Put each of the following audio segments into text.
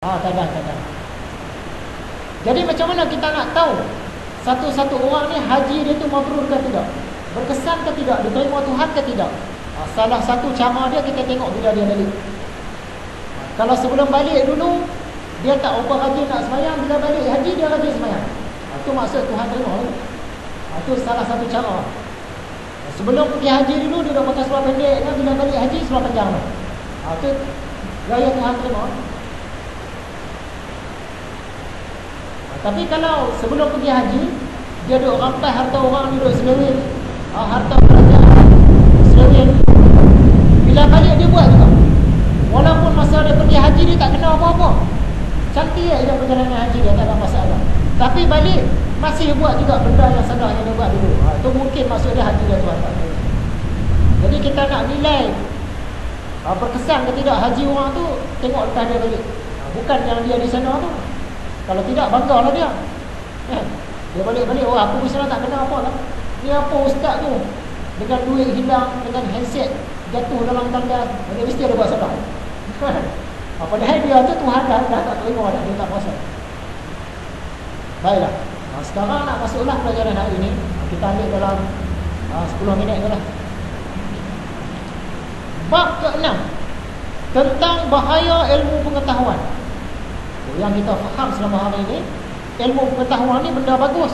Kadang-kadang. Jadi macam mana kita nak tahu satu-satu orang ni haji dia tu mabrur ke tidak, berkesan ke tidak, diterima Tuhan ke tidak? Salah satu cara dia kita tengok bila dia balik. Kalau sebelum balik dulu dia tak apa rajin nak sembahyang, bila balik haji dia rajin sembahyang. Itu maksud Tuhan terima. Itu salah satu cara. Sebelum pergi haji dulu dia dah pakai seluar pendek, bila balik haji seluar panjang. Itu gaya Tuhan terima. Tapi kalau sebelum pergi haji dia duduk rampas harta orang, duduk selewin, harta kerajaan selewin, bila balik dia buat juga. Walaupun masa dia pergi haji dia tak kena apa-apa, cantik je perjalanan haji dia, tak ada masalah. Tapi balik masih buat juga benda yang salah yang dia buat dulu. Itu mungkin maksud dia haji dia Tuhan tak. Jadi kita nak nilai berkesan ke tidak haji orang tu, tengok lepas dia balik, bukan yang dia di sana tu. Kalau tidak, banggalah dia. Dia balik-balik, aku misalnya tak kena apa lah. Ni apa ustaz tu, dengan duit hilang, dengan handset jatuh dalam tangga, dia mesti ada buat salah. Padahal dia tu Tuhan dah tak terima dah, dia tak puasa. Baiklah. Sekarang nak masuklah pelajaran hari ini. Kita ambil dalam 10 minit je lah. Bab ke-6 tentang bahaya ilmu pengetahuan. Yang kita faham selama hari ini, ilmu pengetahuan ni benda bagus,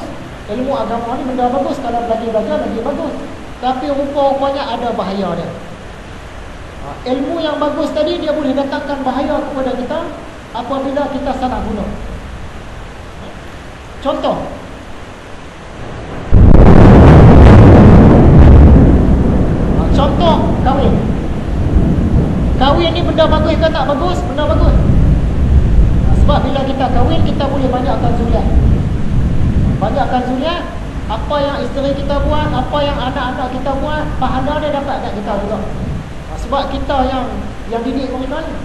ilmu agama ni benda bagus. Kalau belajar lagi bagus. Tapi rupa-rupanya ada bahaya dia. Ilmu yang bagus tadi dia boleh datangkan bahaya kepada kita apabila kita salah guna. Contoh, kahwin. Kahwin ni benda bagus ke tak bagus? Benda bagus. Sebab bila kita kahwin, kita boleh banyakkan zuriat. Banyakkan zuriat, apa yang isteri kita buat, apa yang anak-anak kita buat, pahala dia dapat kat kita juga. Sebab kita yang didik mereka ni.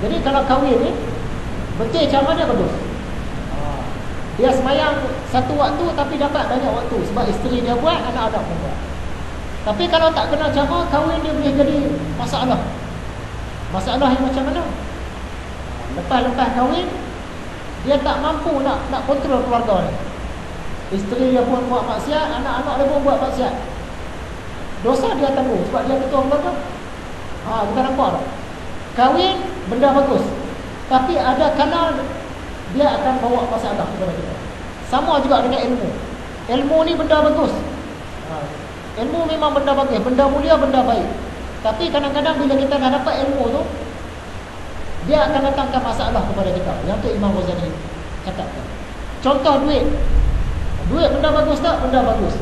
Jadi kalau kahwin ni, betul cara dia bagus. Dia semayang satu waktu tapi dapat banyak waktu, sebab isteri dia buat, anak-anak pun buat. Tapi kalau tak kena cara, kahwin dia boleh jadi masalah. Masalah yang macam mana? Lepas kahwin, dia tak mampu nak kontrol keluarga ni. Isteri dia pun buat maksiat, anak-anak dia pun buat maksiat. Dosa dia tanggung sebab dia ketua keluarga. Kita nampak tak? Kahwin benda bagus, tapi ada kalanya dia akan bawa masalah kepada kita. Sama juga dengan ilmu. Ilmu ni benda bagus. Ilmu memang benda bagus, benda mulia, benda baik. Tapi kadang-kadang bila kita dah dapat ilmu tu, dia akan datangkan masalah kepada kita. Yang tu Imam Ghazali cakapkan. Contoh duit. Duit benda bagus tak? Benda bagus.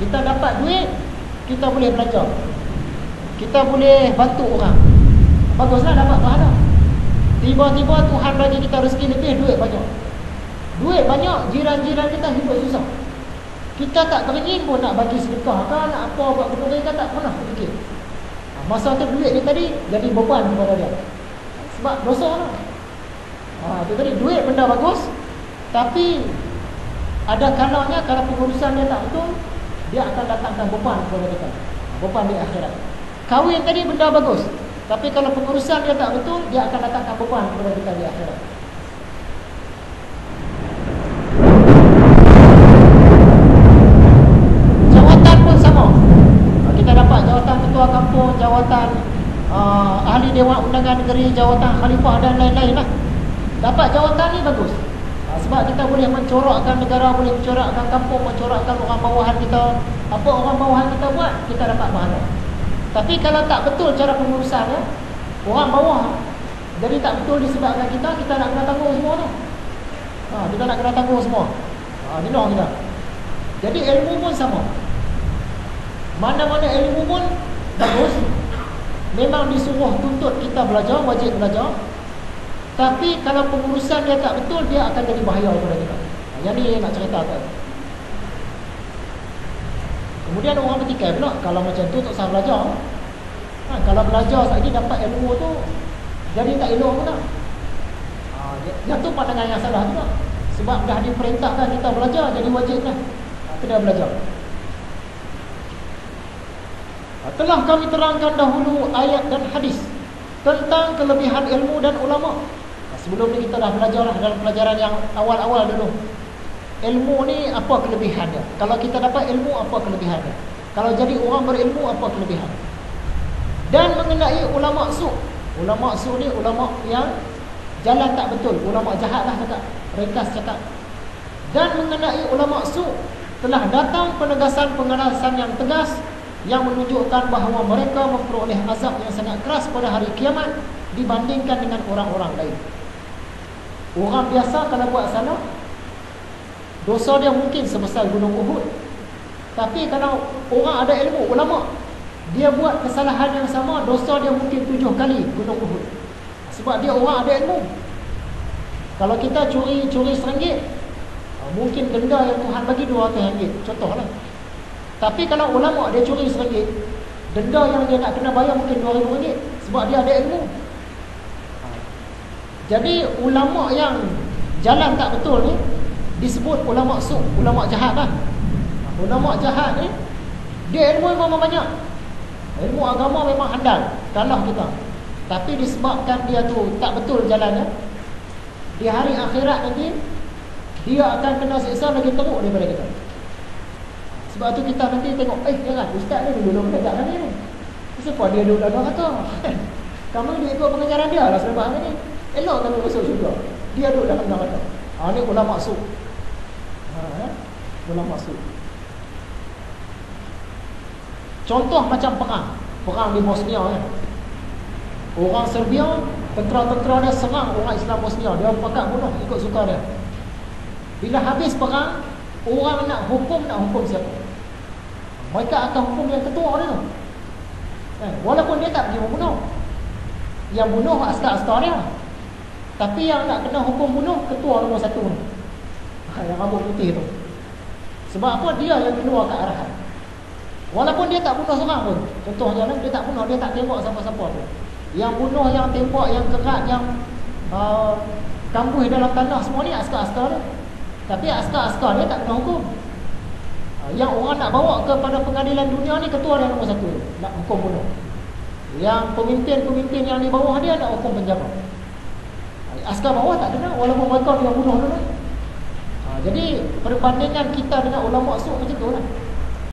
Kita dapat duit, kita boleh belajar, kita boleh bantu orang. Baguslah, dapat pahala. Tiba-tiba Tuhan bagi kita rezeki lebih, duit banyak. Duit banyak, jiran-jiran kita hidup susah. Kita tak teringin pun nak bagi sedekah kan, nak apa buat benda kita tak pernah fikir. Masa tu duit ni tadi jadi beban kepada dia. Sebab dosa lah. Itu tadi, duit benda bagus, tapi ada kalanya kalau pengurusan dia tak betul, dia akan datangkan beban kepada kita. Beban di akhirat. Kahwin tadi benda bagus, tapi kalau pengurusan dia tak betul, dia akan datangkan beban kepada kita di akhirat. Jawatan pun sama. Kita dapat jawatan ketua kampung, jawatan ahli Dewan Undangan Negeri, jawatan khalifah dan lain-lain lah. Dapat jawatan ni bagus. Sebab kita boleh mencorakkan negara, boleh mencorakkan kampung, mencorakkan orang bawahan kita. Apa orang bawahan kita buat, kita dapat pahala. Tapi kalau tak betul cara pengurusannya, orang bawah jadi tak betul disebabkan kita nak kena tanggung semua tu. Kita nak kena tanggung semua. Dinong kita. Jadi ilmu pun sama. Mana-mana ilmu pun bagus. Memang disuruh tuntut kita belajar, wajib belajar. Tapi kalau pengurusan dia tak betul, dia akan jadi bahaya kepada kita. Yang ni nak cerita kan. Kemudian orang bertikai pula, kalau macam tu tak usah belajar. Kalau belajar lagi dapat ilmu tu, jadi tak elok pun tak. Yang tu pandangan yang salah juga. Sebab dah diperintahkan kita belajar, jadi wajib lah kena belajar. Telah kami terangkan dahulu ayat dan hadis tentang kelebihan ilmu dan ulama. Sebelum ni kita dah belajar dalam pelajaran yang awal-awal dulu. Ilmu ni apa kelebihannya? Kalau kita dapat ilmu, apa kelebihannya? Kalau jadi orang berilmu, apa kelebihan? Dan mengenai ulama su. Ulama su ni ulama yang jalan tak betul, ulama jahat lah cakap, ringkas cakap. Dan mengenai ulama su, telah datang penegasan yang tegas yang menunjukkan bahawa mereka memperoleh azab yang sangat keras pada hari kiamat dibandingkan dengan orang-orang lain. Orang biasa kalau buat salah, dosa dia mungkin sebesar gunung Uhud. Tapi kalau orang ada ilmu, ulama, dia buat kesalahan yang sama, dosa dia mungkin 7 kali gunung Uhud. Sebab dia orang ada ilmu. Kalau kita curi RM1, mungkin denda yang Tuhan bagi RM200, contohlah. Tapi kalau ulama dia curi RM1, denda yang dia nak kena bayar mungkin RM2,000, sebab dia ada ilmu. Jadi ulama yang jalan tak betul ni disebut ulama su, ulama jahat lah. Ulama jahat ni dia ilmu memang banyak, ilmu agama memang handal, kalah kita. Tapi disebabkan dia tu tak betul jalannya, di hari akhirat nanti dia akan kena siksa lagi teruk daripada kita. Sebab tu kita nanti tengok, jangan, ustaz ni dulu belajar ni. Kenapa dia duduk dalam neraka? Kamu dia ikut pengajaran dia lah selepas ni. Elok kamu masuk syurga, dia duduk dalam neraka. Ni ulama su. Ulama su. Contoh macam perang di Bosnia kan. Orang Serbia, tentera-tentera dia serang orang Islam Bosnia, dia pakat bunuh ikut suka dia. Bila habis perang, orang nak hukum siapa? Mereka akan hukum yang ketua dia tu. Walaupun dia tak pergi membunuh, yang bunuh askar-askar dia, tapi yang nak kena hukum bunuh ketua nombor 1 tu, yang rambut putih tu. Sebab apa? Dia yang keluar ke arahan. Walaupun dia tak bunuh seorang pun. Contohnya dia tak bunuh, dia tak tembak siapa-siapa tu. Yang bunuh, yang tembak, yang kerat, yang kambuh dalam tanah, semua ni askar-askar dia. Tapi askar-askar dia tak kena hukum. Yang orang nak bawa kepada pengadilan dunia ni ketua dia nombor 1, nak hukum bunuh. Yang pemimpin-pemimpin yang di bawah dia nak hukum penjara. Askar bawah tak kena, walaupun mereka yang bunuh dulu. Jadi perbandingan kita dengan ulama su macam tu lah.